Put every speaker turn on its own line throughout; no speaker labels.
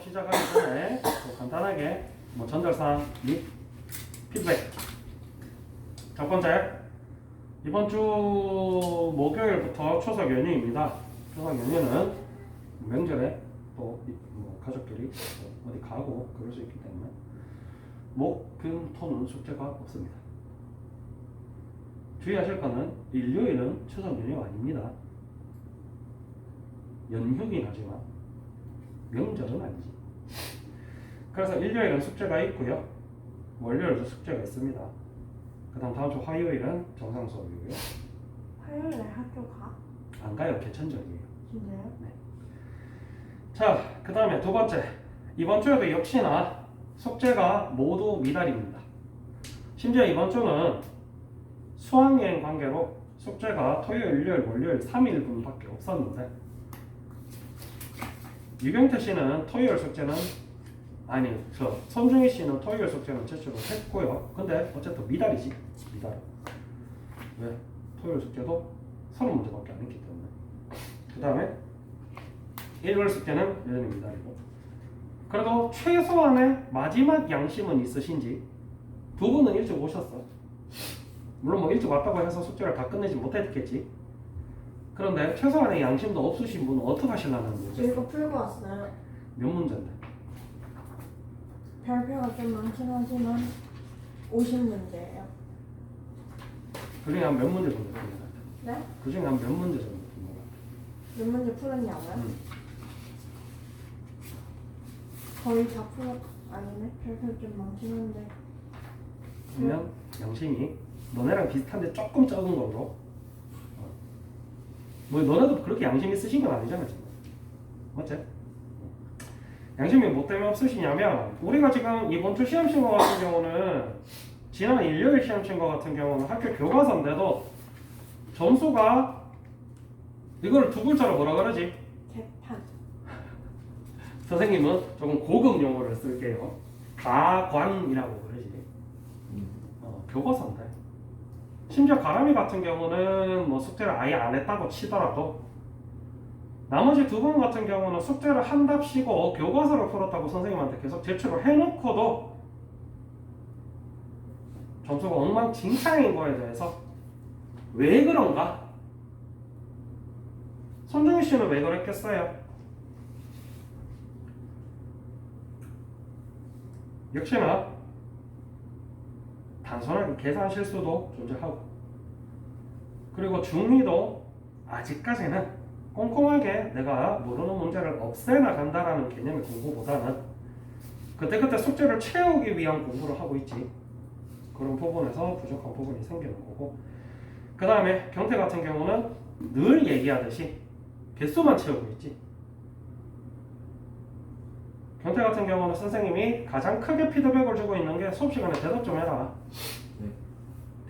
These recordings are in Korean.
시작하기 전에 또 간단하게 전달사항 및 피드백. 첫 번째, 이번 주 목요일부터 추석 연휴입니다. 추석 연휴는 명절에 또 가족들이 어디 가고 그럴 수 있기 때문에 목, 금, 토는 숙제가 없습니다. 주의하실 거는 일요일은 추석 연휴가 아닙니다. 연휴긴 하지만 명절은 아니지. 그래서 일요일은 숙제가 있고요. 월요일도 숙제가 있습니다. 그 다음 주 화요일은 정상 수업이고요.
화요일에 학교 가?
안 가요. 개천절이에요.
진짜요?
네. 자, 그 다음에 두 번째. 이번 주에도 역시나 숙제가 모두 미달입니다. 심지어 이번 주는 수학여행 관계로 숙제가 토요일, 일요일, 월요일 3일분밖에 없었는데 유경태 씨는 토요일 숙제는 손중희 씨는 토요일 숙제는 제출을 했고요. 근데 어쨌든 미달이지. 미달. 왜? 토요일 숙제도 30문제밖에 안 했기 때문에. 그 다음에 일요일 숙제는 여전히 미달이고. 그래도 최소한의 마지막 양심은 있으신지 두 분은 일찍 오셨어. 물론 뭐 일찍 왔다고 해서 숙제를 다 끝내지 못했겠지. 그런데 최소한의 양심도 없으신 분은 어떻게 하시려는 거죠?
이거 풀고 왔어요.
몇 문제인데?
별표가 좀 많긴 하지만 50문제예요.
그중에 한 몇 문제 정도 푼 것 같아?
네?
그중에 한 몇 문제 정도 푼 것 같아?
몇 문제 풀었냐고요? 거의 다 풀었... 아니네? 별표 좀 많긴 한데
그러면 양심이 너네랑 비슷한데 조금 적은 걸로 뭐 너네도 그렇게 양심이 쓰신 건 아니잖아 지금. 맞지? 양심이 뭐 때문에 없으시냐면 우리가 지금 이번 주 시험 친 거 같은 경우는 지난 일요일 시험 친 거 같은 경우는 학교 교과서인데도 점수가 이걸 두 글자로 뭐라 그러지?
개판.
선생님은 조금 고급 용어를 쓸게요. 가관이라고 그러지. 교과서인데. 심지어 가람이 같은 경우는 뭐 숙제를 아예 안 했다고 치더라도 나머지 두 분 같은 경우는 숙제를 한답시고 교과서를 풀었다고 선생님한테 계속 제출을 해놓고도 점수가 엉망진창인 거에 대해서 왜 그런가? 손중희 씨는 왜 그랬겠어요? 역시나 단순하게 계산 실수도 존재하고 그리고 중리도 아직까지는 꼼꼼하게 내가 모르는 문제를 없애나간다라는 개념의 공부보다는 그때그때 숙제를 채우기 위한 공부를 하고 있지. 그런 부분에서 부족한 부분이 생기는 거고 그 다음에 경태 같은 경우는 늘 얘기하듯이 개수만 채우고 있지. 경태 같은 경우는 선생님이 가장 크게 피드백을 주고 있는 게 수업 시간에 대답 좀 해라.
네.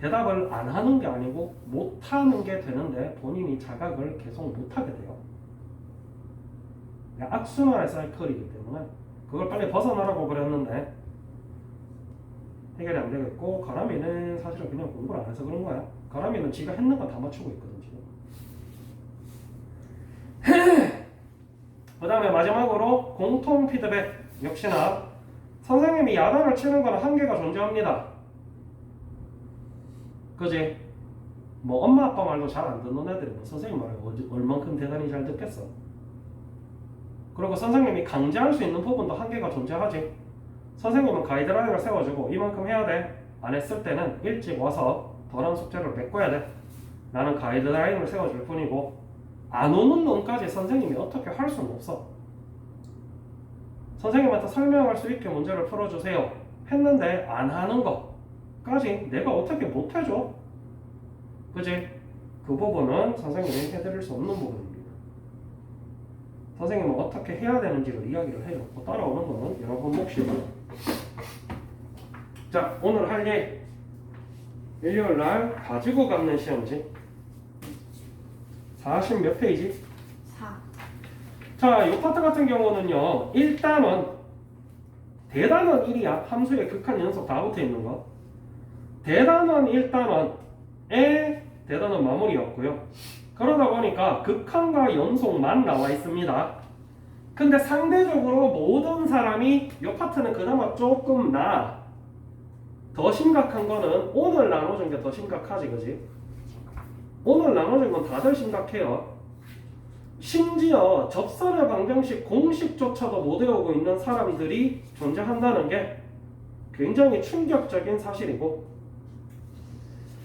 대답을 안 하는 게 아니고 못 하는 게 되는데 본인이 자각을 계속 못 하게 돼요. 악순환의 사이클이기 때문에 그걸 빨리 벗어나라고 그랬는데 해결이 안 되겠고 가람이는 사실은 그냥 공부를 안 해서 그런 거야. 가람이는 지가 했는 거 다 맞추고 있거든 지금. 그 다음에 마지막으로 공통 피드백. 역시나 선생님이 야단을 치는 거는 한계가 존재합니다. 그지? 뭐 엄마 아빠 말도 잘 안 듣는 애들이 뭐 선생님 말을 얼만큼 대단히 잘 듣겠어. 그리고 선생님이 강제할 수 있는 부분도 한계가 존재하지. 선생님은 가이드라인을 세워주고 이만큼 해야 돼. 안 했을 때는 일찍 와서 덜한 숙제를 메꿔야 돼. 나는 가이드라인을 세워줄 뿐이고 안 오는 놈까지 선생님이 어떻게 할 수는 없어. 선생님한테 설명할 수 있게 문제를 풀어주세요 했는데 안 하는 거까지 내가 어떻게 못해줘? 그지? 그 부분은 선생님이 해드릴 수 없는 부분입니다. 선생님은 어떻게 해야 되는지를 이야기를 해줬고 따라오는 거는 여러분 몫이고. 자, 오늘 할 일 일요일날 가지고 가는 시험지 40 몇 페이지?
4.
자, 이 파트 같은 경우는요, 일단은 대단원 1이야. 함수의 극한 연속 다 붙어 있는 거. 대단원 1단원에 대단원 마무리였고요. 그러다 보니까 극한과 연속만 나와 있습니다. 근데 상대적으로 모든 사람이 이 파트는 그나마 조금 나아. 더 심각한 거는 오늘 나눠준 게 더 심각하지, 그지? 오늘 나눠준 건 다들 심각해요. 심지어 접선의 방정식 공식조차도 못 외우고 있는 사람들이 존재한다는 게 굉장히 충격적인 사실이고,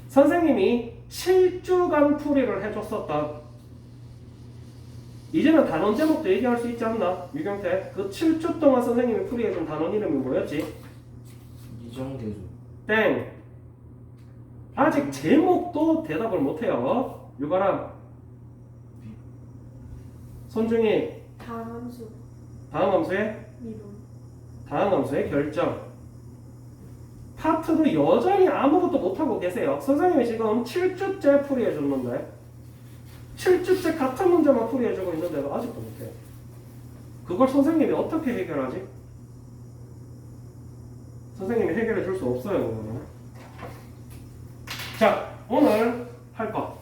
선생님이 7주간 풀이를 해줬었다. 이제는 단원 제목도 얘기할 수 있지 않나? 유경태, 그 7주 동안 선생님이 풀이해준 단원 이름이 뭐였지?
이정계수.
땡. 아직 제목도 대답을 못해요. 유가람, 손중이,
다함수
다음 함수의
이론.
다음 함수의 결정. 파트도 여전히 아무것도 못하고 계세요. 선생님이 지금 7주째 풀이해줬는데 7주째 같은 문제만 풀이해주고 있는데도 아직도 못해요. 그걸 선생님이 어떻게 해결하지? 선생님이 해결해 줄 수 없어요. 그거는. 자, 오늘 할 거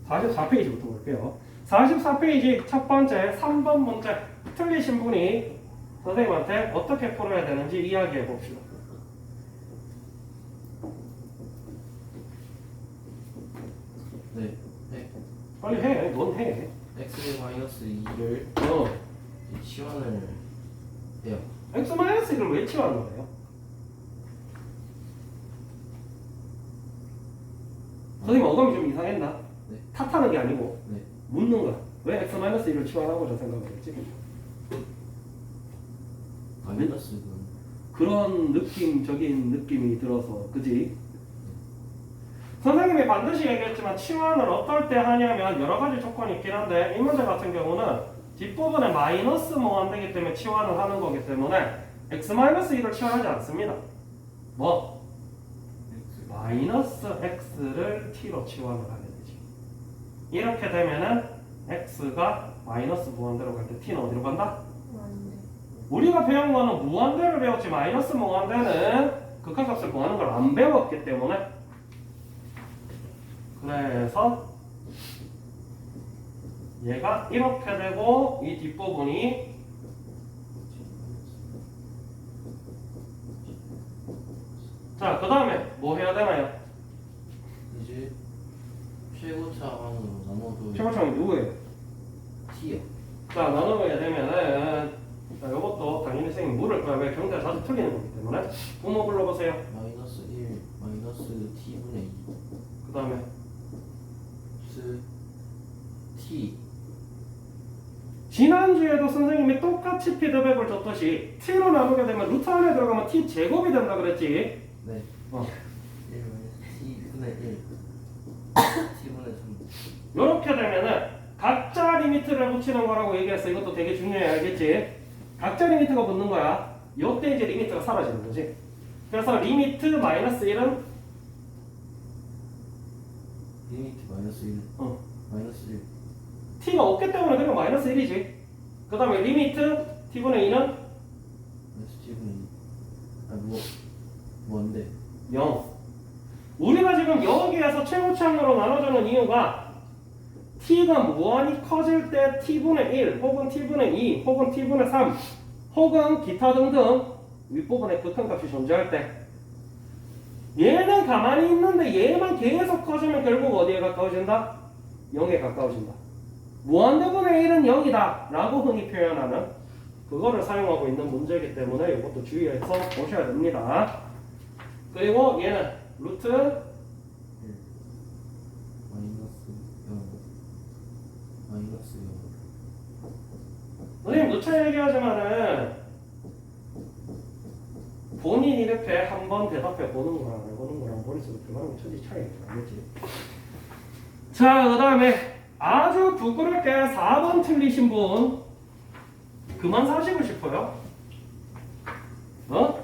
44페이지부터 볼게요. 44페이지 첫 번째 3번 문제, 틀리신 분이 선생님한테 어떻게 풀어야 되는지 이야기해 봅시다.
네. 네.
빨리 해. 넌 해.
x-2를 치환을 해요.
x-1을 왜 치환하는 거예요? 선생님 어감이 좀 이상했나?
네.
탓하는 게 아니고
네.
묻는 거야. 왜 x-1을 치환하고자 생각을 했지?
마이너스는
그런 느낌적인 느낌이 들어서, 그지? 선생님이 반드시 얘기했지만 치환을 어떨 때 하냐면 여러 가지 조건이 있긴 한데, 이 문제 같은 경우는 뒷부분에 마이너스 안 되기 때문에 치환을 하는 거기 때문에 x-1을 치환하지 않습니다. 뭐? 마이너스 x를 t로 치환을 하게 되지. 이렇게 되면은 x가 마이너스 무한대로 갈 때 t는 어디로 간다?
완대.
우리가 배운 거는 무한대를 배웠지 마이너스 무한대는 극한값을 구하는 걸 안 배웠기 때문에, 그래서 얘가 이렇게 되고 이 뒷부분이 자, 그 다음에 뭐 해야 되나요?
이제 최고차항으로 나눠도
최고차항이 누구예요?
t요.
자, 나눠야 되면은 자, 이것도 당연히 선생님 물을 거야. 왜? 경제가 자주 틀리는 거기 때문에. 부모 불러보세요.
마이너스 1 마이너스 t분의 2
그 다음에
플러스 t.
지난주에도 선생님이 똑같이 피드백을 줬듯이 t로 나누게 되면 루트 안에 들어가면 t 제곱이 된다 그랬지?
네.
어.
1 마이너스 t분의 1 t분의 3.
이렇게 되면은 각자 리미트를 붙이는 거라고 얘기했어. 이것도 되게 중요해. 알겠지? 각자 리미트가 붙는 거야. 요때 이제 리미트가 사라지는 거지. 그래서 리미트 마이너스 1은
리미트 마이너스 1 마이너스 1
t가 없기 때문에 그냥 마이너스 1이지. 그 다음에 리미트 t분의 2는
마이너스 t분의 2. 뭔데?
0. 우리가 지금 여기에서 최고차항으로 나눠주는 이유가 t가 무한히 커질 때 t분의 1 혹은 t분의 2 혹은 t분의 3 혹은 기타 등등 윗부분에 극한값이 존재할 때 얘는 가만히 있는데 얘만 계속 커지면 결국 어디에 가까워진다? 0에 가까워진다. 무한대분의 1은 0이다 라고 흔히 표현하는 그거를 사용하고 있는 문제이기 때문에 이것도 주의해서 보셔야 됩니다. 그리고 얘는 루트
1 마이너스 0 마이너스 0.
선생님 누차 얘기하지만은 본인 이렇게 한번 대답해 보는 거랑 안 보는 거랑 머릿속에 들어가는 게 천지 차이가 알겠지? 자, 그 다음에 아주 부끄럽게 4번 틀리신 분 그만 사시고 싶어요? 어?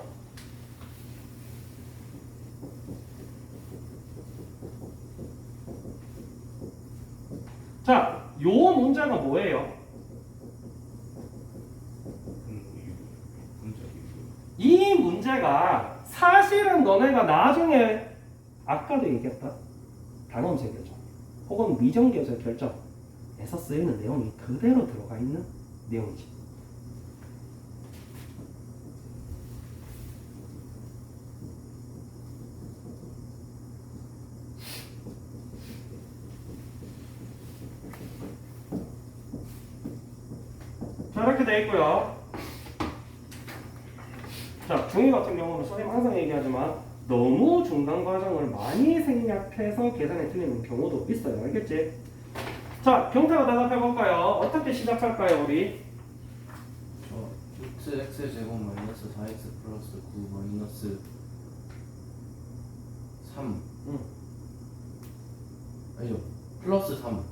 자, 요 문제가 뭐예요? 이 문제가 사실은 너네가 나중에 아까도 얘기했다 단원세 결정 혹은 미정계세 결정에서 쓰이는 내용이 그대로 들어가 있는 내용이지. 자, 이렇게 돼 있고요. 자, 중2 같은 경우는 선생님 항상 얘기하지만 너무 중간 과정을 많이 생략해서 계산이 틀리는 경우도 있어요. 알겠지? 자, 경태가 대답해 볼까요? 어떻게 시작할까요, 우리?
저 6x 제곱 마이너스 4x 플러스 9 마이너스 3
응.
아니요 플러스 3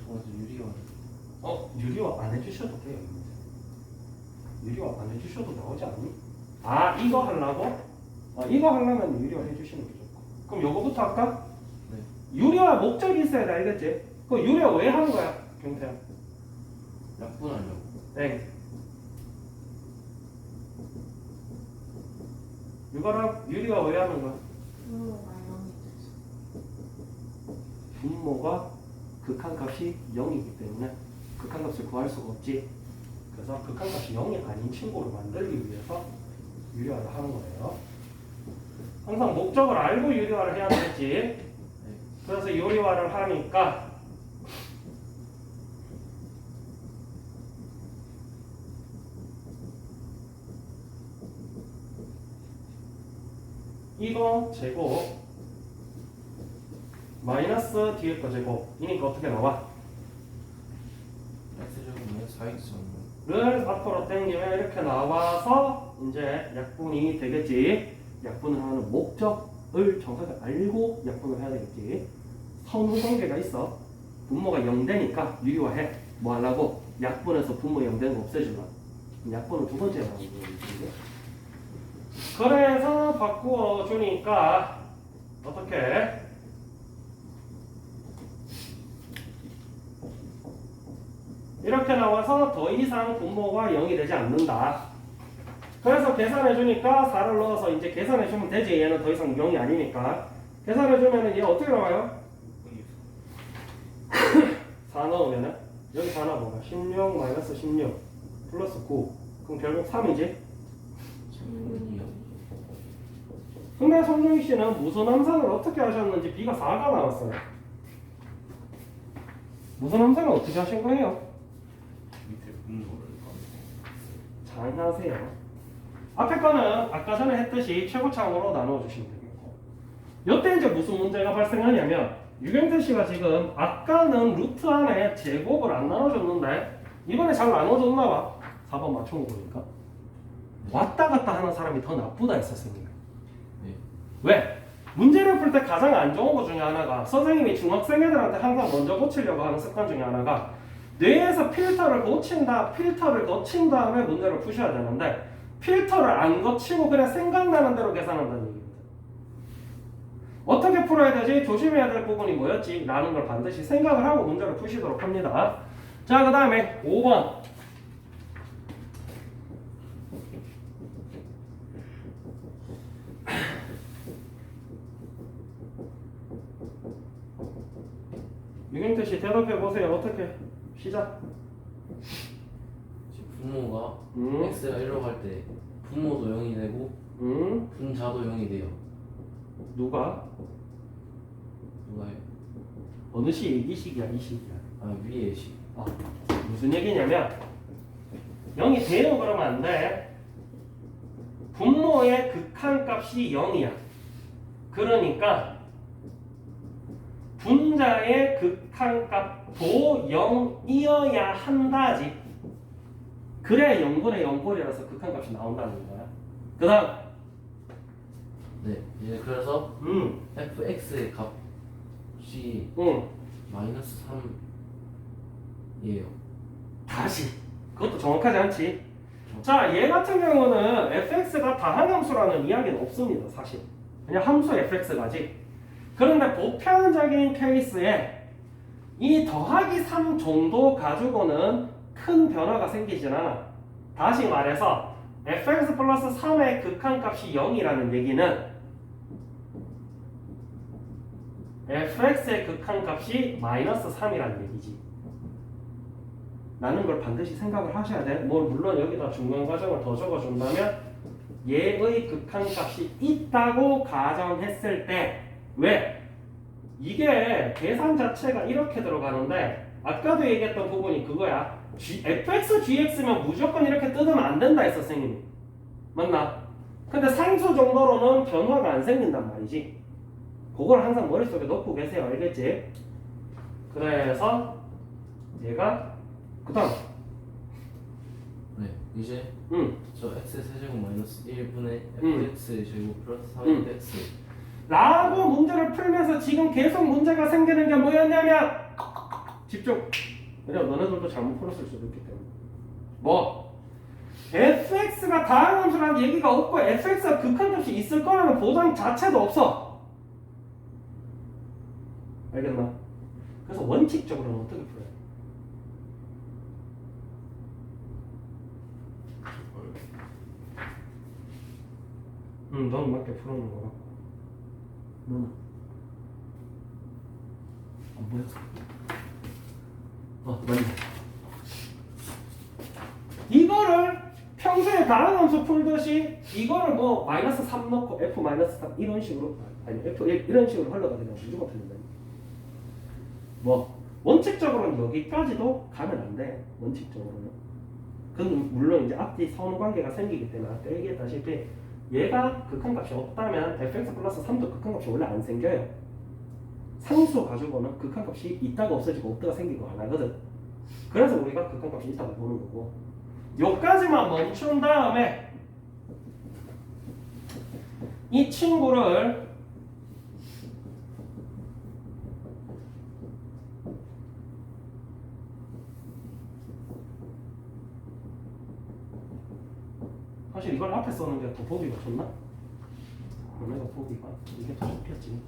통해서 유리화
유리화 안 해주셔도 돼요. 유리화 안 해주셔도 나오지 않니? 아, 이거 하려고? 이거 하려면 유리화 해주시는 게 좋고. 그럼 요거부터 할까?
네.
유리화 목적이 있어야 돼, 알겠지? 그 유리화 왜 하는 거야, 경태야?
약분하려고.
네. 이거랑 유리화 왜 하는 거야?
분모가 0이 돼서.
분모가 극한값이 0이기 때문에 극한값을 구할 수가 없지. 그래서 극한값이 0이 아닌 친구를 만들기 위해서 유리화를 하는 거예요. 항상 목적을 알고 유리화를 해야 되겠지.
네.
그래서 유리화를 하니까 이거 제곱 마이너스 뒤에 거 제곱이니까 어떻게 나와?
x 제곱 마이너스 4x 정도.
를 앞으로 당기면 이렇게 나와서 이제 약분이 되겠지. 약분을 하는 목적을 정확하게 알고 약분을 해야 되겠지. 선후 관계가 있어. 분모가 0 되니까 유리화해. 뭐 하려고? 약분해서 분모 0 되는 거 없애주려고. 약분은 두 번째 나오는 거거든요. 그래서 바꾸어 주니까 어떻게? 이렇게 나와서 더 이상 분모가 0이 되지 않는다. 그래서 계산해 주니까 4를 넣어서 이제 계산해 주면 되지. 얘는 더 이상 0이 아니니까. 계산해 주면은 얘 어떻게 나와요? 4 넣으면은 여기 4 넣어봐. 16 마이너스 16 플러스 9. 그럼 결국 3이지? 근데 손중희 씨는 무슨 함산을 어떻게 하셨는지 B가 4가 나왔어요. 무슨 함산을 어떻게 하신 거예요?
밑에 분모를
잘 하세요. 앞에 거는 아까 전에 했듯이 최고차항으로 나누어 주시면 되겠고, 이때 이제 무슨 문제가 발생하냐면 유경태 씨가 지금 아까는 루트 안에 제곱을 안 나눠줬는데 이번에 잘 나눠줬나 봐. 4번 맞춘 거 보니까 왔다 갔다 하는 사람이 더 나쁘다 했었습니다.
네.
왜? 문제를 풀 때 가장 안 좋은 것 중에 하나가 선생님이 중학생 애들한테 항상 먼저 고치려고 하는 습관 중에 하나가 뇌에서 필터를 거친 다음에 문제를 푸셔야 되는데 필터를 안 거치고 그냥 생각나는 대로 계산한다는 얘기입니다. 어떻게 풀어야 되지? 조심해야 될 부분이 뭐였지? 라는 걸 반드시 생각을 하고 문제를 푸시도록 합니다. 자, 그 다음에 5번. 유경태 씨 대답해 보세요. 어떻게? 시작.
분모가
음.
x가 1로 갈 때 분모도 0이 되고 분자도 0이 돼요.
누가?
누가요?
어느 시? 이 시기야, 이 시기야.
아 위에 식.
무슨 얘기냐면 0이 돼요 그러면 안 돼. 분모의 극한값이 0이야. 그러니까 분자의 극한값도 0이어야 한다지. 그래야 0분의 0꼴이라서 극한값이 나온다는 거야. 그 다음
네. 이제 그래서 fx의 값이
응.
마이너스 3이에요.
다시 그것도 정확하지 않지. 자, 얘 같은 경우는 fx가 다항함수라는 이야기는 없습니다. 사실 그냥 함수 fx가지. 그런데 보편적인 케이스에 이 더하기 3 정도 가지고는 큰 변화가 생기진 않아. 다시 말해서 fx 플러스 3의 극한값이 0이라는 얘기는 fx의 극한값이 마이너스 3이라는 얘기지. 라는 걸 반드시 생각을 하셔야 돼. 뭐 물론 여기다 중간 과정을 더 적어준다면 얘의 극한값이 있다고 가정했을 때 왜? 이게 계산 자체가 이렇게 들어가는데 아까도 얘기했던 부분이 그거야. fx, gx면 무조건 이렇게 뜯으면 안 된다 했어 선생님이. 맞나? 근데 상수 정도로는 변화가 안 생긴단 말이지. 그걸 항상 머릿속에 넣고 계세요. 알겠지? 그래서 얘가 그 다음
네 이제 저 x 세제곱 마이너스 1분의 fx 제곱 플러스 4x
라고 문제를 풀면서 지금 계속 문제가 생기는 게 뭐였냐면 집중. 왜냐면 너네들도 잘못 풀었을 수도 있기 때문에 뭐 fx가 다항함수라는 얘기가 없고 fx가 극한값이 있을 거라는 보장 자체도 없어. 알겠나? 그래서 원칙적으로는 어떻게 풀어요? 너는 맞게 풀어놓은 거 같고 너는 안 보여? 맞네. 이거를 평소에 다른 함수 풀듯이 이거를 뭐 마이너스 3 넣고 f 마이너스 3 이런 식으로 아니 f 이런 식으로 흘러가 되면 무조건 틀린다. 뭐 원칙적으로는 여기까지도 가면 안 돼. 원칙적으로는. 그건 물론 이제 앞뒤 선후 관계가 생기기 때문에 아까 얘기했다시피 얘가 극한값이 없다면 fx 플러스 3도 극한값이 원래 안 생겨요. 상수 가지고는 극한값이 있다가 없어지고 없다가 생기고 안 하거든. 그래서 우리가 극한값이 있다고 보는 거고 요까지만 멈춘 다음에 이 친구를 사실 이걸 앞에 써는 게 더 보기가 좋나? 내가 보기가 이게 더 좋겠지.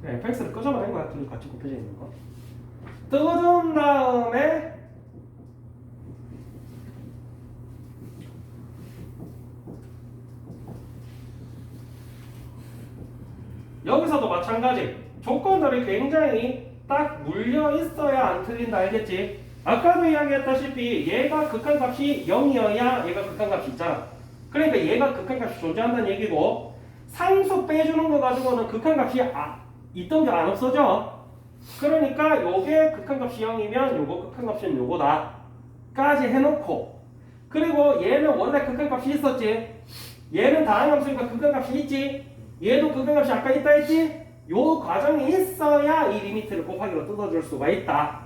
그냥 fx를 끄집어낸 거야. 둘이 같이 곱해져 있는 거. 뜯은 다음에 여기서도 마찬가지. 조건들이 굉장히 딱 물려 있어야 안 틀린다. 알겠지? 아까도 이야기했다시피 얘가 극한값이 0이어야 얘가 극한값이 있잖아. 그러니까 얘가 극한값이 존재한다는 얘기고 상수 빼주는 거 가지고는 극한값이 있던 게 안 없어져. 그러니까 요게 극한값이 0이면 요거 극한값은 요거다 까지 해놓고 그리고 얘는 원래 극한값이 있었지. 얘는 다항함수니까 극한값이 있지. 얘도 극한값이 아까 있다 했지. 요 과정이 있어야 이 리미트를 곱하기로 뜯어줄 수가 있다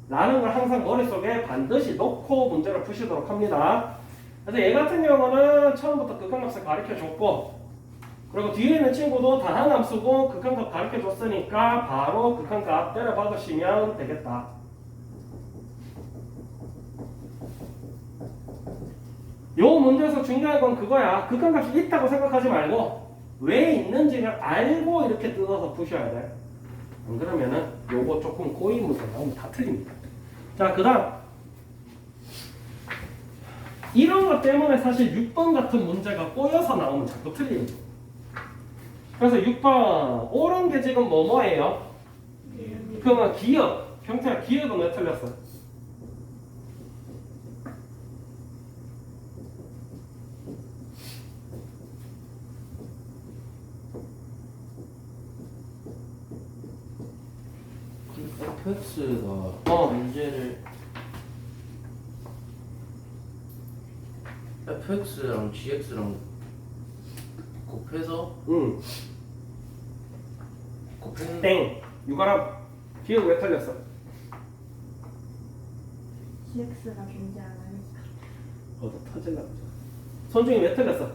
라는 걸 항상 머릿속에 반드시 놓고 문제를 푸시도록 합니다. 그래서 얘 같은 경우는 처음부터 극한값을 가르쳐줬고 그리고 뒤에 있는 친구도 다항함수고 극한값 가르쳐줬으니까 바로 극한값 때려 박으시면 되겠다. 요 문제에서 중요한 건 그거야. 극한값이 있다고 생각하지 말고 왜 있는지를 알고 이렇게 뜯어서 푸셔야 돼. 안 그러면은 요거 조금 고인 문제 나오면 다 틀립니다. 자, 그 다음 이런 것 때문에 사실 6번 같은 문제가 꼬여서 나오면 자꾸 틀립니다. 그래서 6번 옳은 게 지금 뭐뭐예요? 그러면 기억. 경태야 기억은 왜 틀렸어?
fx가 문제를 fx랑 gx랑 곱해서 곱했는데
땡. 유가람 기억 왜 틀렸어?
gx가 존재 안 하니까.
어디 터질라. 손중이 왜 틀렸어?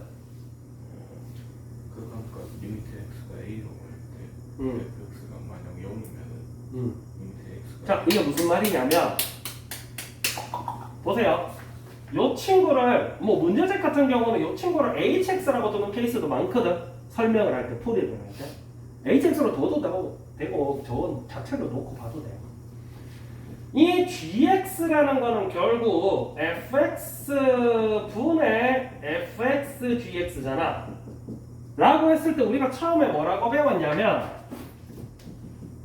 그러니까 리미트 x가 a로 갈 때 fx가 만약 0이면은 리미트 x가
자, 이게 무슨 말이냐면 보세요. 요 친구를 뭐 문제집 같은 경우는 요 친구를 hx라고 두는 케이스도 많거든. 설명을 할 때 풀이를 할 때 hx로 둬도 되고 저건 자체로 놓고 봐도 돼요. 이 gx라는 거는 결국 fx 분의 fx gx잖아. 라고 했을 때 우리가 처음에 뭐라고 배웠냐면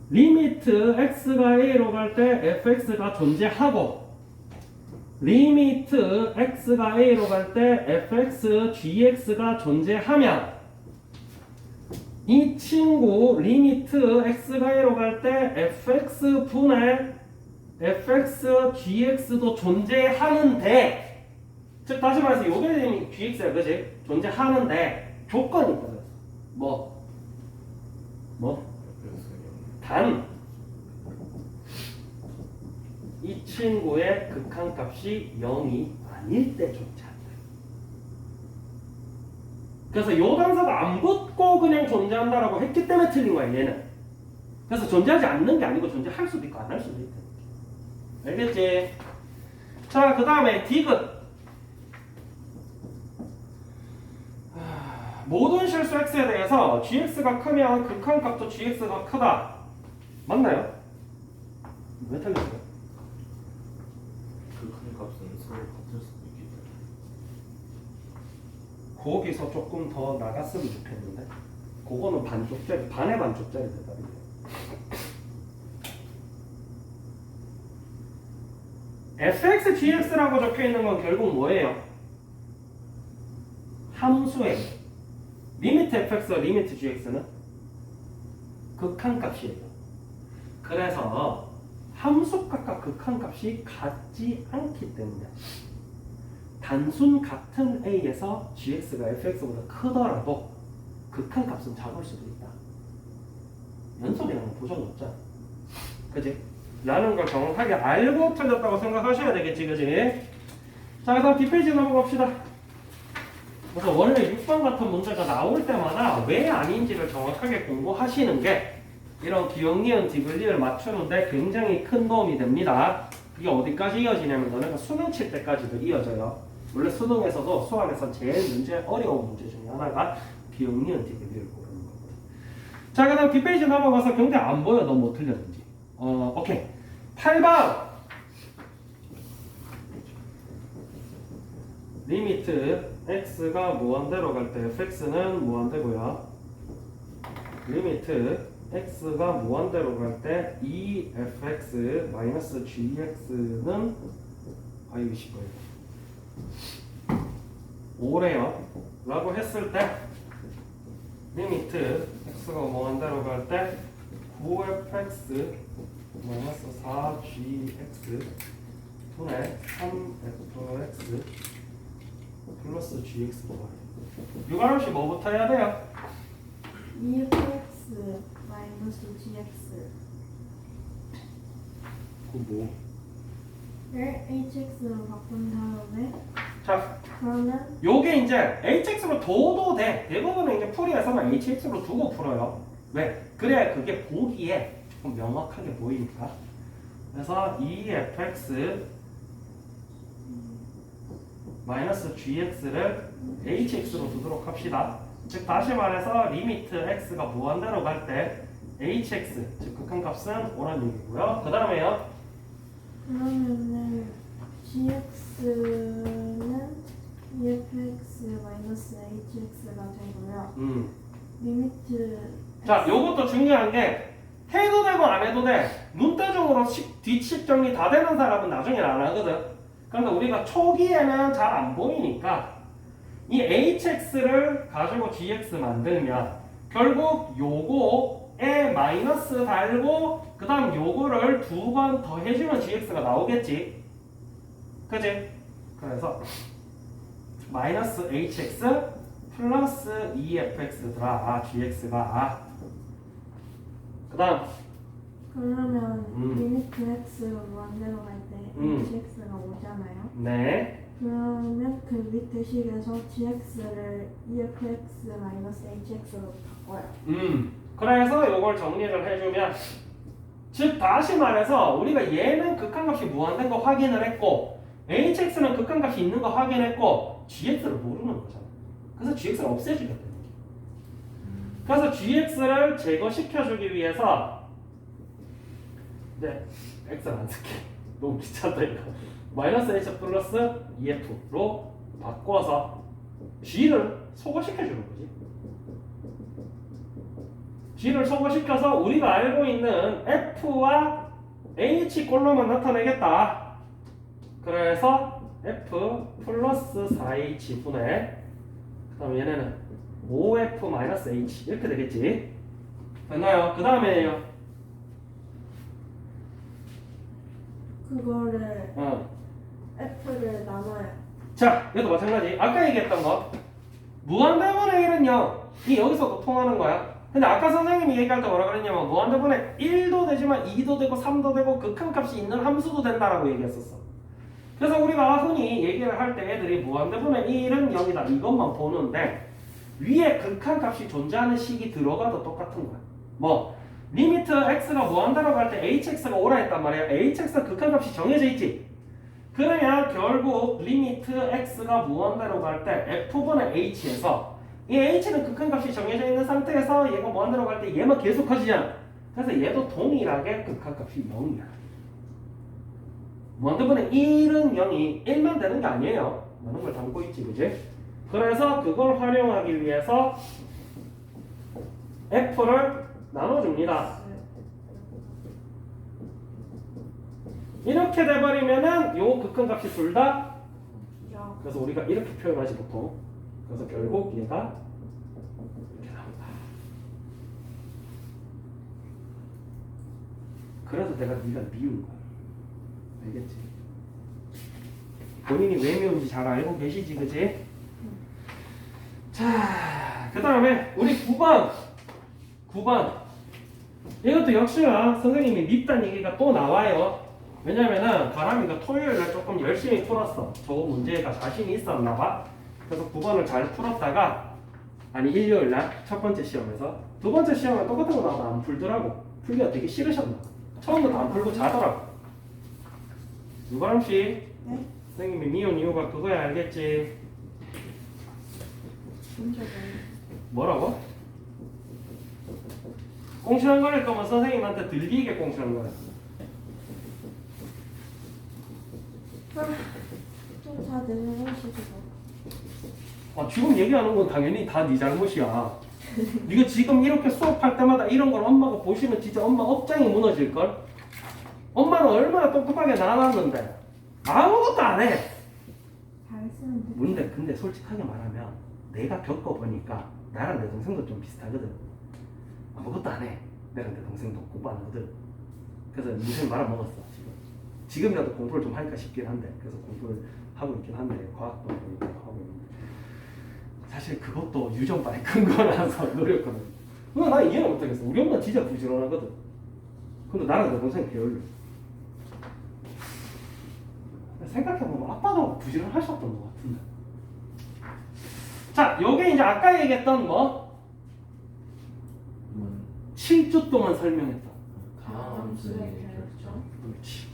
리미트 x가 a로 갈 때 fx가 존재하고 리미트 x가 a로 갈 때 fx gx가 존재하면 이 친구 리미트 x가 1로 갈 때 fx 분의 fx gx도 존재하는데, 즉 다시 말해서 요게 gx야, 그지? 존재하는데 조건이 있다 그랬어. 뭐? 단 이 친구의 극한값이 0이 아닐 때 존재한다. 그래서 요 단서가 안 붙고 그냥 존재한다라고 했기 때문에 틀린 거야, 얘는. 그래서 존재하지 않는 게 아니고 존재할 수도 있고 안 할 수도 있다. 알겠지? 자, 그 다음에 디귿. 모든 실수 x에 대해서 gx가 크면 극한값도 gx가 크다. 맞나요? 왜 틀렸어요?
그 큰 값은 서로 같을 수도 있기 때문에.
거기서 조금 더 나갔으면 좋겠는데. 그거는 반쪽짜리, 반의 반쪽짜리 대답이에요. fx gx라고 적혀 있는 건 결국 뭐예요? 함수예요. 리미트 fx, 리미트 gx는 극한값이에요. 그래서 함수값과 극한값이 같지 않기 때문에 단순 같은 a에서 gx가 fx보다 크더라도 극한값은 작을 수도 있다. 연속이라는 보장이 없잖아. 그지? 라는 걸 정확하게 알고 틀렸다고 생각하셔야 되겠지, 그지? 자, 그다음 뒷페이지 넘어갑시다. 그래서 원래 6번 같은 문제가 나올 때마다 왜 아닌지를 정확하게 공부하시는 게 이런 기억, 니은, 디귿을 맞추는데 굉장히 큰 도움이 됩니다. 이게 어디까지 이어지냐면 너네가 수능 칠 때까지도 이어져요. 원래 수능에서도 수학에서 제일 어려운 문제 중에 하나가 기억, 니은, 디귿을 고르는 거거든. 자, 그 다음 뒷페이지 넘어가서 경대 안 보여. 너 뭐 틀렸는지. 오케이. 8번. 리미트 x가 무한대로 갈 때 fx는 무한대고요. 리미트 x가 무한대로 갈 때 efx 마이너스 gx는 이거 쉽고요. 5래요. 라고 했을 때 리미트 x가 무한대로 갈 때 9fx 마이너스 4gx 분의 3fx 플러스 gx가 유관 없이 뭐부터 해야 돼요?
EFX 마이너스 GX
그 뭐?
를 HX로 바꾼 다음에
자,
그러면
요게 이제 hx로 둬도 돼. 대부분은 이제 풀이에서는 hx로 두고 풀어요. 왜? 그래야 그게 보기에 조금 명확하게 보이니까. 그래서 efx 마이너스 gx를 hx로 두도록 합시다. 즉 다시 말해서 리미트 x가 무한대로 갈 때 hx 즉 극한값은 오라는 얘기고요. 그 다음에요.
그러면은 GX는 EFX 마이너스 HX가 되고요. 리미트
자, 요것도 중요한 게 해도 되고 안 해도 돼. 눈대중으로 뒷식 정리 다 되는 사람은 나중에 안 하거든. 그러니까 우리가 초기에는 잘 안 보이니까 이 hx를 가지고 gx 만들면 결국 요거에 마이너스 달고 그 다음 요거를 두 번 더 해주면 gx가 나오겠지. 그지? 그래서 마이너스 hx 플러스 2fx더라. gx가 그 다음
그러면 리미트 X가 무한대로 갈 때 HX가 오잖아요.
네.
그러면 그 밑에 식에서 GX를 EFX 마이너스 HX로 바꿔요.
그래서 요걸 정리를 해주면 즉 다시 말해서 우리가 얘는 극한값이 무한된 거 확인을 했고 hx는 극한값이 있는 거 확인했고 gx를 모르는 거잖아. 그래서 gx를 없애주겠다는 거지. 그래서 gx를 제거시켜주기 위해서 이제 x를 안 쓸게. 너무 귀찮다 이거. 마이너스 h 플러스 ef로 바꿔서 g를 소거시켜주는 거지. g를 소거시켜서 우리가 알고 있는 f와 h 꼴로만 나타내겠다. 그래서 f 플러스 4h 분의 그 다음에 얘네는 5f-h 이렇게 되겠지. 됐나요? 그 다음에요.
그거를 F를 나눠요.
자, 이것도 마찬가지. 아까 얘기했던 거. 무한대분의 1은요. 이 여기서도 통하는 거야. 근데 아까 선생님이 얘기할 때 뭐라 그랬냐면 무한대분의 1도 되지만 2도 되고 3도 되고 극한값이 있는 함수도 된다라고 얘기했었어. 그래서 우리가 흔히 얘기를 할 때 애들이 무한대분의 1은 0이다 이것만 보는데 위에 극한값이 존재하는 식이 들어가도 똑같은 거야. 뭐 리미트 x가 무한대라고 할 때 hx가 오라 했단 말이야. hx가 극한값이 정해져 있지. 그러면 결국 리미트 x가 무한대라고 할 때 f분의 h에서 이 h는 극한값이 정해져 있는 상태에서 얘가 무한대라고 할 때 얘만 계속 커지잖아. 그래서 얘도 동일하게 극한값이 0이야. 무한대분의 1은 0이 1만 되는 게 아니에요. 많은 걸 담고 있지, 그지? 그래서 그걸 활용하기 위해서 f를 나눠줍니다. 이렇게 돼버리면은 요 극한값이 둘 다 그래서 우리가 이렇게 표현하지 보통. 그래서 결국 얘가 이렇게 나온다. 그래서 내가 네가 미운 거야. 알겠지? 본인이 왜 미운지 잘 알고 계시지, 그지? 자, 그 다음에 우리 9번 이것도 역시나 선생님이 밉단 얘기가 또 나와요. 왜냐면은 가람이가 토요일날 조금 열심히 풀었어. 저 문제가 자신이 있었나봐. 그래서 9번을 잘 풀었다가 아니 일요일날 첫 번째 시험에서 두 번째 시험은 똑같은 거 나와도 안 풀더라고. 풀기가 되게 싫으셨나. 처음부터 안 풀고 자더라고. 유가람씨
네?
선생님이 미운 이유가 그거야 알겠지?
진짜
뭐라고? 꽁시렁 거릴 거면 선생님한테 들리게 꽁시렁 거려.
좀다 내려오시고.
지금 얘기하는 건 당연히 다 네 잘못이야. 네가 지금 이렇게 수업할 때마다 이런 걸 엄마가 보시면 진짜 엄마 업장이 무너질걸? 엄마는 얼마나 똑똑하게 나눴는데 아무것도 안 해.
잘했으면 돼.
근데 솔직하게 말하면 내가 겪어보니까 나랑 내 동생도 좀 비슷하거든. 아무것도 안 해. 내랑 내 동생도 공부 안 하거든. 그래서 무슨 말아먹었어 지금. 지금이라도 공부를 좀 할까 싶긴 한데 그래서 공부를 하고 있긴 한데 과학도 하고 있는데 사실 그것도 유전반에 큰 거라서 노력하는. 그거 나 이해를 못하겠어. 우리 엄마 진짜 부지런하거든. 근데 나랑 내 동생 게을러. 생각해보면 아빠도 부지런하셨던 것 같은데. 자, 요게 이제 아까 얘기했던 뭐 7주 동안 설명했던
다음 함수의 결정.
그렇지.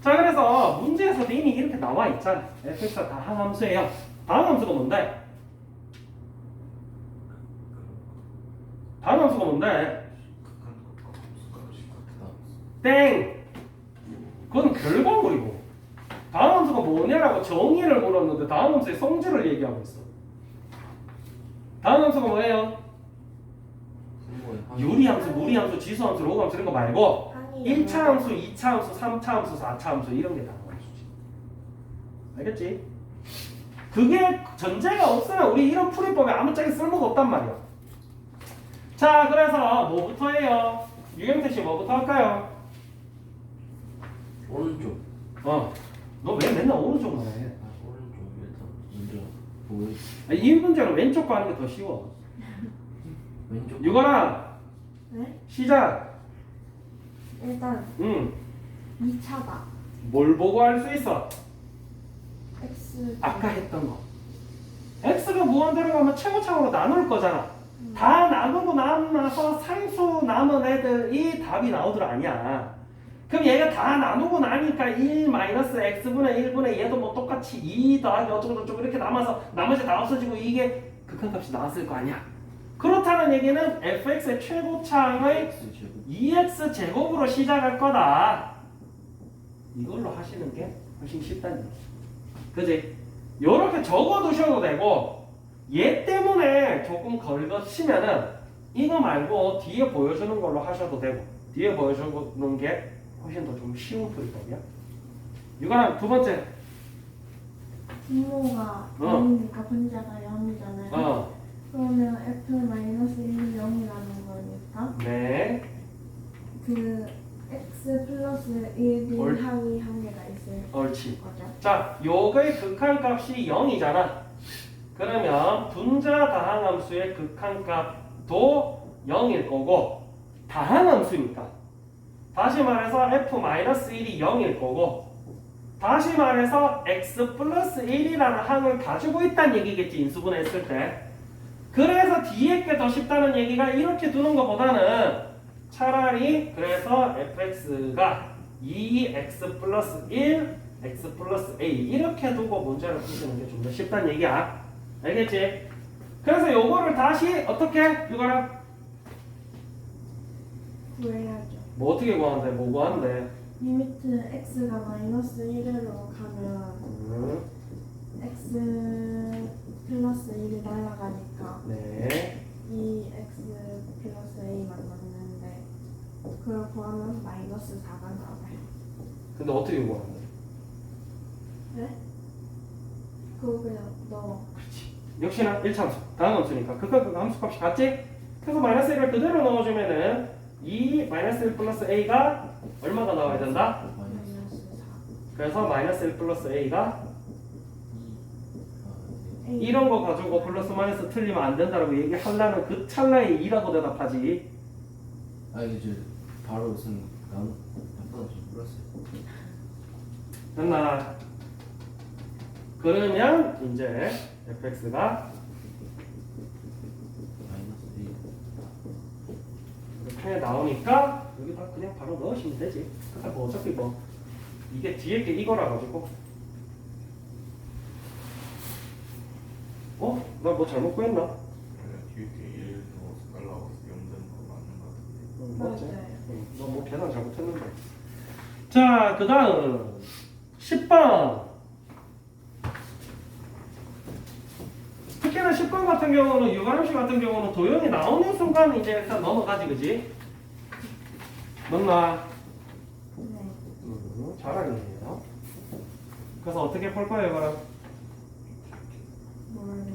자, 그래서 문제에서 이미 이렇게 나와 있잖아. fx가 다항 함수예요. 다항 함수가 뭔데? 다항 함수가 뭔데? 땡! 그건 결과물이고. 다항 함수가 뭐냐라고 정의를 물었는데 다항 함수의 성질을 얘기하고 있어. 다항 함수가 뭐예요? 유리함수, 무리함수, 지수함수, 로그함수 이런 거 말고 1차 함수, 2차 함수, 3차 함수, 4차 함수 이런 게 다 함수지. 알겠지? 그게 전제가 없으면 우리 이런 풀이법에 아무짝에 쓸모가 없단 말이야. 자, 그래서 뭐부터 해요? 유경태 씨 뭐부터 할까요?
오른쪽.
너 왜 맨날 오른쪽만 해?
오른쪽 일단 먼저 보고
이 문제는 왼쪽 거 하는 게 더 쉬워.
왼쪽.
유건아
네?
시작.
일단 2차다.
뭘 보고 할 수 있어?
X.
아까 했던 거. x가 무한대로 가면 최고차으로 나눌 거잖아. 다 나누고 남아서 상수 남은 애들이 답이 나오들 아니야. 그럼 얘가 다 나누고 나니까 1-x분의 1분의 얘도 뭐 똑같이 2 더하기 어쩌고저쩌고 이렇게 남아서 나머지 다 없어지고 이게 극한값이 나왔을 거 아니야. 그렇다는 얘기는 fx의 최고차항의 2x 제곱으로 시작할 거다. 이걸로 하시는 게 훨씬 쉽다는 얘기. 그지? 요렇게 적어두셔도 되고 얘 때문에 조금 걸거치면은 이거 말고 뒤에 보여주는 걸로 하셔도 되고 뒤에 보여주는 게 훨씬 더 좀 쉬운 풀이법이야. 이거랑 두 번째
분모가 0이니까 분자가 0이잖아요. 그러면 F-1이 0이라는 거니까
네.
그 X 플러스 1이
옳-
항이 한 개가 있을
옳지.
거죠.
자, 요거의 극한값이 0이잖아. 그러면 분자 다항함수의 극한값도 0일 거고 다항함수니까 다시 말해서 F-1이 0일 거고 다시 말해서 X 플러스 1이라는 항을 가지고 있다는 얘기겠지, 인수분해했을 때. 그래서 뒤에 게 더 쉽다는 얘기가 이렇게 두는 것보다는 차라리 그래서 fx가 2x 플러스 1 x 플러스 a 이렇게 두고 문제를 푸시는 게 좀 더 쉽다는 얘기야. 알겠지? 그래서 요거를 다시 어떻게 이거랑
구해야죠.
뭐 어떻게 구하는데? 뭐 구하는데?
리미트 x가 마이너스 1으로 가면 x 플러스 1이 날아가니까
네.
2x 플러스 a만 남는데 그걸 구하면 마이너스 4가 나와요.
근데 어떻게 구하는데?
네? 그거 그냥 넣어.
그렇지. 역시나 1차 함수, 다음 함수니까 극한 함수값이 같지? 그래서 마이너스 1을 그대로 넣어주면은 2 마이너스 1 플러스 a가 얼마가 나와야 된다?
마이너스 4.
그래서 마이너스 1 플러스 a가
2
A.
이런 거 가지고 플러스 마이너스 틀리면 안 된다라고 얘기하려는 그 찰나에 2라고 대답하지.
아 이제 바로 무슨 나보다 좀 플러스
됐나? 그러면 이제 fx가
마이너스 1
이렇게 나오니까 여기다 그냥 바로 넣으시면 되지. 뭐 어차피 뭐 이게 뒤에 게 이거라 가지고 나 뭐 잘못 구했나?
뒤에 게 1 넣어서 날라가서 0 되는 거 맞는 거 같은데.
맞아요.
너 뭐 계산 잘못했는데. 자, 그 다음 10번. 특히나 10번 같은 경우는 유관함수 같은 경우는 도형이 나오는 순간 이제 일단 넘어가지, 그지? 맞나?
네.
잘하겠네요. 그래서 어떻게 풀 거예요, 이거랑?
모르겠네.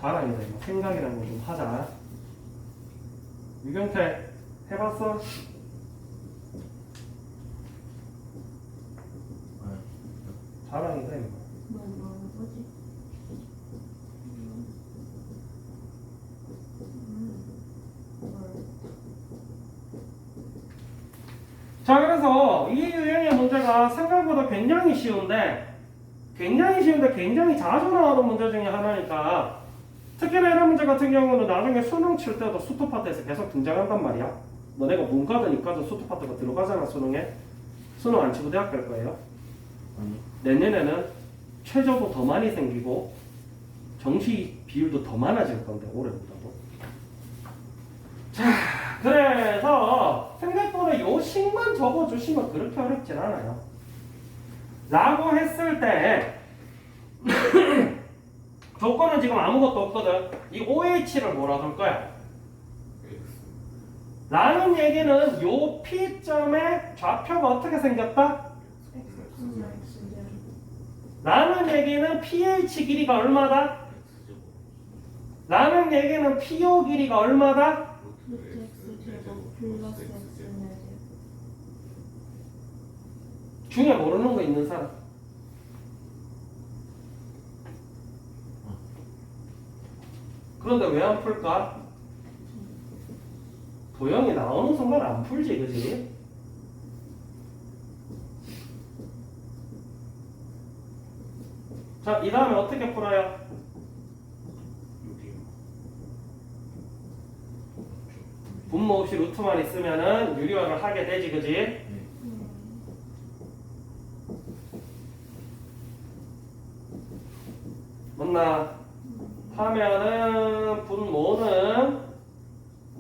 잘하겠네. 생각이라는 거 좀 하자. 유경태 해봤어? 잘하겠다, 이거.
뭐지?
자, 그래서 이 유형의 문제가 생각보다 굉장히 쉬운데 굉장히 자주 나오는 문제 중에 하나니까 특히나 이런 문제 같은 경우는 나중에 수능 칠 때도 수투 파트에서 계속 등장한단 말이야. 너네가 문과든 이과든 수투 파트가 들어가잖아, 수능에. 수능 안 치고 대학 갈 거예요.
아니
내년에는 최저도 더 많이 생기고 정시 비율도 더 많아질 건데, 올해보다도. 자, 그래서 생각보다 요 식만 적어주시면 그렇게 어렵진 않아요. 라고 했을 때 조건은 지금 아무것도 없거든. 이 OH를 뭐라 둘 거야?
X.
라는 얘기는 요 P점의 좌표가 어떻게 생겼다?
X, X제곱.
라는 얘기는 pH 길이가 얼마다?
X제곱.
라는 얘기는 PO 길이가 얼마다?
루트 X제곱 플러스 X제곱.
중에 모르는 거 있는 사람? 그런데 왜 안 풀까? 도형이 나오는 순간 안 풀지, 그지? 자, 이 다음에 어떻게 풀어요?
여기
분모 없이 루트만 있으면은 유리화를 하게 되지, 그지? 맞나? 하면은 분모는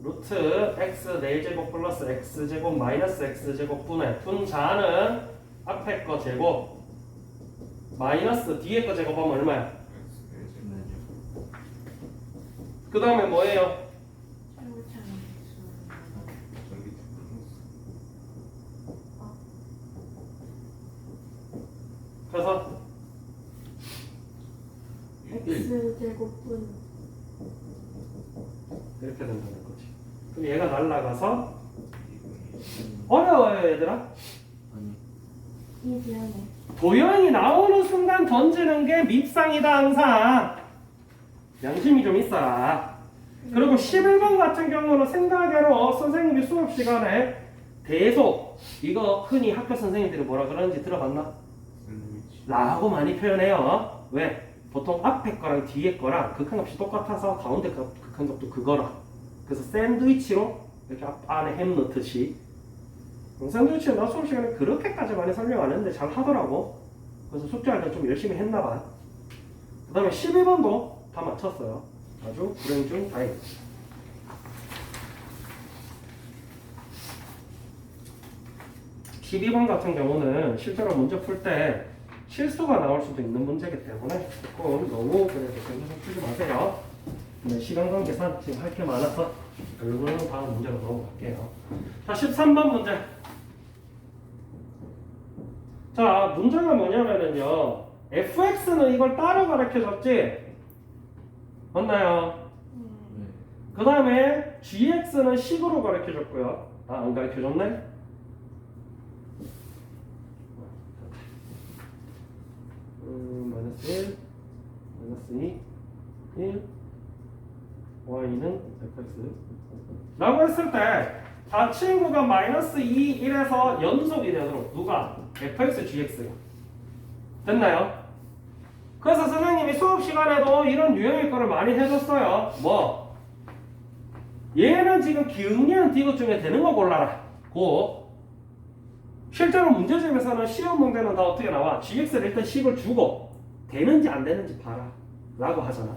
루트 x 4제곱 플러스 x제곱 마이너스 x제곱 분의 분자는 앞에 거 제곱 마이너스 뒤에 거 제곱하면 얼마야?
X 4제곱.
그 다음에 뭐예요?
최고차는
전기 플러스.
그래서
X제곱분
이렇게 된다는 거지. 그럼 얘가 날아가서
2분의
어려워요 얘들아?
아니
이지연에.
도형이 나오는 순간 던지는 게 밉상이다 항상. 양심이 좀 있어라. 그리고 11번 같은 경우는 생각외로 선생님이 수업 시간에 대소, 이거 흔히 학교 선생님들이 뭐라 그러는지 들어봤나?
샌드위치
라고 많이 표현해요. 왜? 보통 앞에 거랑 뒤에 거랑 극한값이 똑같아서 가운데 극한값도 그거라. 그래서 샌드위치로 이렇게 안에 햄 넣듯이. 샌드위치는 나 수업 시간에 그렇게까지 많이 설명 안 했는데 잘 하더라고. 그래서 숙제할 때 좀 열심히 했나 봐. 그 다음에 12번도 다 맞췄어요. 아주 불행 중 다행. 12번 같은 경우는 실제로 문제 풀 때 실수가 나올 수도 있는 문제이기 때문에 조금 너무 그래도 생각 풀지 마세요. 네, 시간 관계상 지금 할 게 많아서 결국은 다음 문제로 넘어갈게요. 자, 13번 문제. 자, 문제가 뭐냐면은요. fx는 이걸 따로 가르쳐줬지? 맞나요?
네.
그 다음에 gx는 식으로 가르쳐줬고요. 아, 안 가르쳐줬네? 마이너스 1, 마이너스 2, 1, y는 fx 라고 했을 때 자, 친구가 마이너스 2, 1에서 연속이 되도록 누가? fx, gx가 됐나요? 그래서 선생님이 수업 시간에도 이런 유형의 거를 많이 해줬어요. 뭐? 얘는 지금 기응이한 디귿 중에 되는 거 골라라. 고. 실제로 문제집에서는 시험 문제는 다 어떻게 나와? gx를 일단 식을 주고 되는지 안 되는지 봐라 라고 하잖아.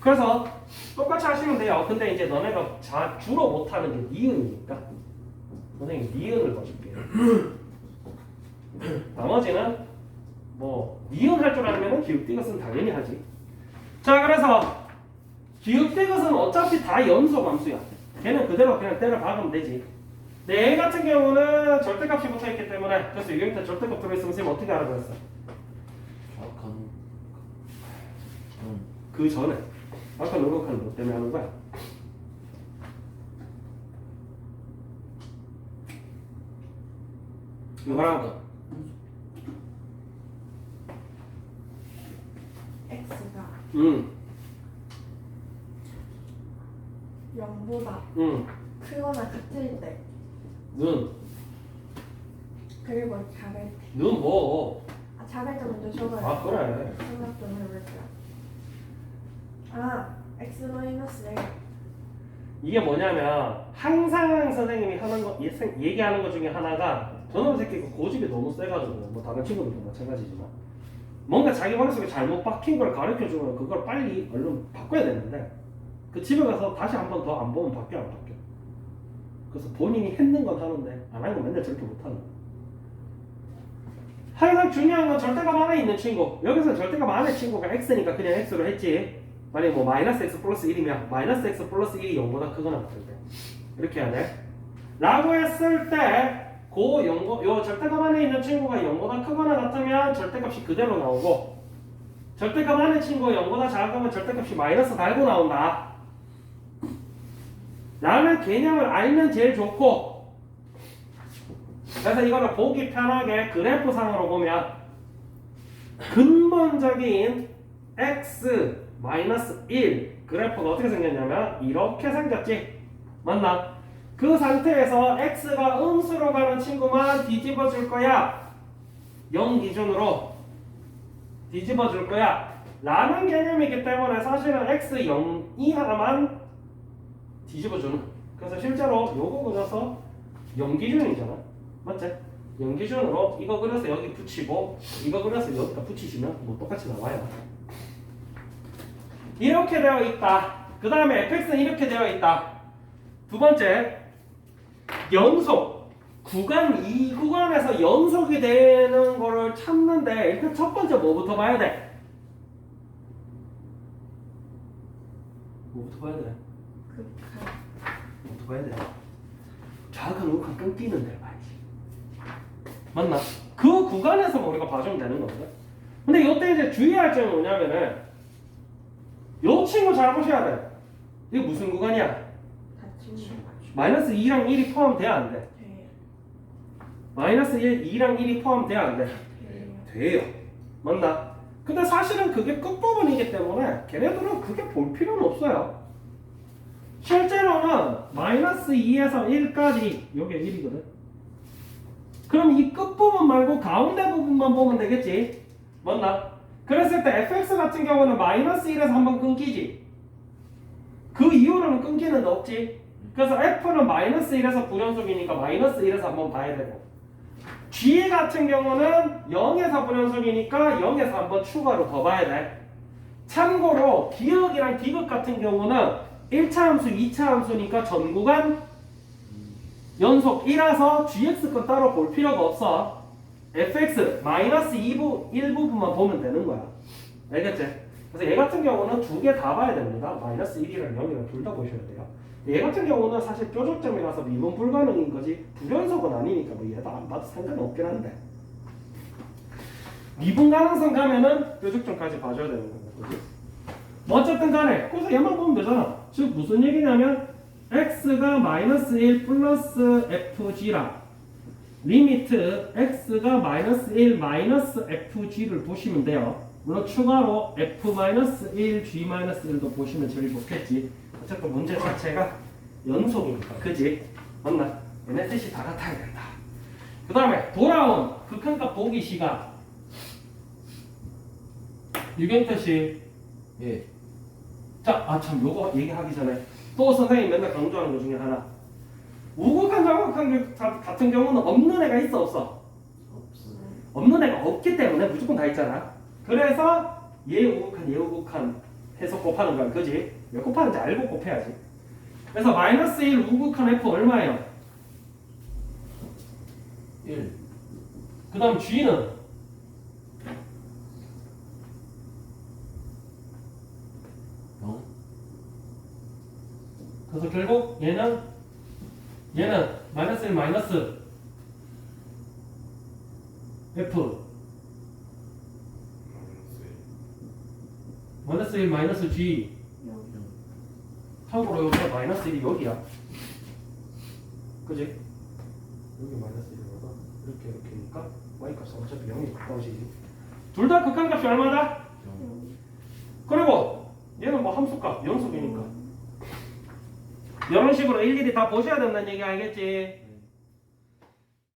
그래서 똑같이 하시면 돼요. 근데 이제 너네가 주로 못하는 게 니은이니까 선생님 니은을 넣어줄게요. 나머지는 뭐 니은 할 줄 알면 기울디귿은 당연히 하지. 자, 그래서 기울디귿은 어차피 다 연속 함수야. 걔는 그대로 그냥 때려 박으면 되지. 근데 얘 같은 경우는 절대값이 붙어있기 때문에 그래서 유형 때 절대값 들어있으면 선생님 어떻게 알아보였어?
정확한
그 전에 아까 노력하는 것 때문에 하는 거야. 이거랑
x가
응,
0보다
응,
크거나 같을 때
눈,
그리고 작을 때.
눈 뭐?
작을 때 먼저 적어요.
아, 그래.
생각 좀 해볼게요. x-1
이게 뭐냐면 항상 선생님이 하는 거 얘기하는 것 중에 하나가 저놈 새끼 그 고집이 너무 세가지고 뭐 다른 친구들도 마찬가지지만 뭔가 자기 머릿속에 잘못 박힌 걸 가르쳐주면 그걸 빨리 얼른 바꿔야 되는데 그 집에 가서 다시 한 번 더 안 보면 바뀌어 안 바뀌어. 그래서 본인이 했는 건 하는데 안 하고 맨날 저렇게 못하는 거야. 항상 중요한 건 절대값 안에 있는 친구. 여기서 절대값 안에 친구가 x니까 그냥 x로 했지. 만약에 뭐 마이너스 x 플러스 1이면 마이너스 x 플러스 1이 0보다 크거나 같을 때 이렇게 해야 돼. 라고 했을 때 요 절대값 안에 있는 친구가 0보다 크거나 같으면 절대값이 그대로 나오고 절대값 안에 친구가 0보다 작으면 절대값이 마이너스 달고 나온다. 라는 개념을 알면 제일 좋고 그래서 이거를 보기 편하게 그래프상으로 보면 근본적인 x 마이너스 1 그래프가 어떻게 생겼냐면 이렇게 생겼지. 맞나? 그 상태에서 x가 음수로 가는 친구만 뒤집어 줄 거야. 0 기준으로 뒤집어 줄 거야 라는 개념이기 때문에 사실은 x 0 이하만 뒤집어 주는. 그래서 실제로 요거 그려서 0 기준이잖아. 맞지? 0 기준으로 이거 그려서 여기 붙이고 이거 그려서 여기다 붙이시면 뭐 똑같이 나와요. 이렇게 되어 있다. 그 다음에 fx는 이렇게 되어 있다. 두 번째, 연속. 구간 이 구간에서 연속이 되는 거를 찾는데 일단 첫 번째 뭐부터 봐야 돼? 뭐부터 봐야 돼? 뭐부터 봐야 돼? 좌극한 우극한 끊기는 데를 봐야지. 맞나? 그 구간에서 우리가 봐주면 되는 거거든. 근데 이때 이제 주의할 점은 뭐냐면은 요 친구 잘 보셔야 돼. 이거 무슨 구간이야?
같이
마이너스 2랑 1이 포함돼야 안 돼?
돼요.
마이너스 2랑 1이 포함돼야 안 돼?
돼요.
돼요. 맞나? 근데 사실은 그게 끝부분이기 때문에 걔네들은 그게 볼 필요는 없어요. 실제로는 마이너스 2에서 1까지 요게 1이거든. 그럼 이 끝부분 말고 가운데 부분만 보면 되겠지? 맞나? 그랬을 때 fx 같은 경우는 마이너스 1에서 한번 끊기지. 그 이후로는 끊기는 데 없지. 그래서 f는 마이너스 1에서 불연속이니까 마이너스 1에서 한번 봐야 되고, g 같은 경우는 0에서 불연속이니까 0에서 한번 추가로 더 봐야 돼. 참고로 기억이랑 디귿 같은 경우는 1차 함수, 2차 함수니까 전 구간 연속 1라서 gx 건 따로 볼 필요가 없어. fx 마이너스 1부분만 보면 되는 거야. 알겠지? 그래서 얘 같은 경우는 두 개 다 봐야 됩니다. 마이너스 1이랑 0이랑 둘 다 보셔야 돼요. 얘 같은 경우는 사실 뾰족점이라서 미분 불가능인 거지 불연속은 아니니까 뭐 얘도 안 봐도 상관없긴 한데, 미분 가능성 가면은 뾰족점까지 봐줘야 되는 거고, 그지? 뭐 어쨌든 간에 그래서 얘만 보면 되잖아. 즉 무슨 얘기냐면 x가 마이너스 1 플러스 fg랑 리미트 x가 마이너스 1 마이너스 fg를 보시면 돼요. 물론 추가로 f 마이너스 1 g 마이너스 1도 보시면 제일 좋겠지. 어쨌든 문제 자체가 연속이니까, 그지? 맞나? 얘네 뜻이 다 같아야 된다. 그 다음에 돌아온 극한값 보기 시간. 유경태
예.
자, 참 요거 얘기하기 전에 또 선생님이 맨날 강조하는 것 중에 하나. 우극한 정극한 같은 경우는 없는 애가 있어 없어?
없어요.
없는 애가 없기 때문에 무조건 다 있잖아. 그래서 얘우극한 해서 곱하는 거야, 그지? 왜 곱하는지 알고 곱해야지. 그래서 마이너스 1 우극한 f 얼마예요?
1.
그 다음 g는? 그래서 결국 얘는 마이너스 1 마이너스 f 마이너스 1 마이너스 g. 참고로 여기가 마이너스 1이 여기야. 그지? 여기 마이너스 1이라서 이렇게니까 y값은 어차피 0이 가까워지지. 둘 다 극한값이 얼마다? 그리고 얘는 뭐 함수값 연속이니까 이런 식으로 일일이 다 보셔야 된다는 얘기 알겠지?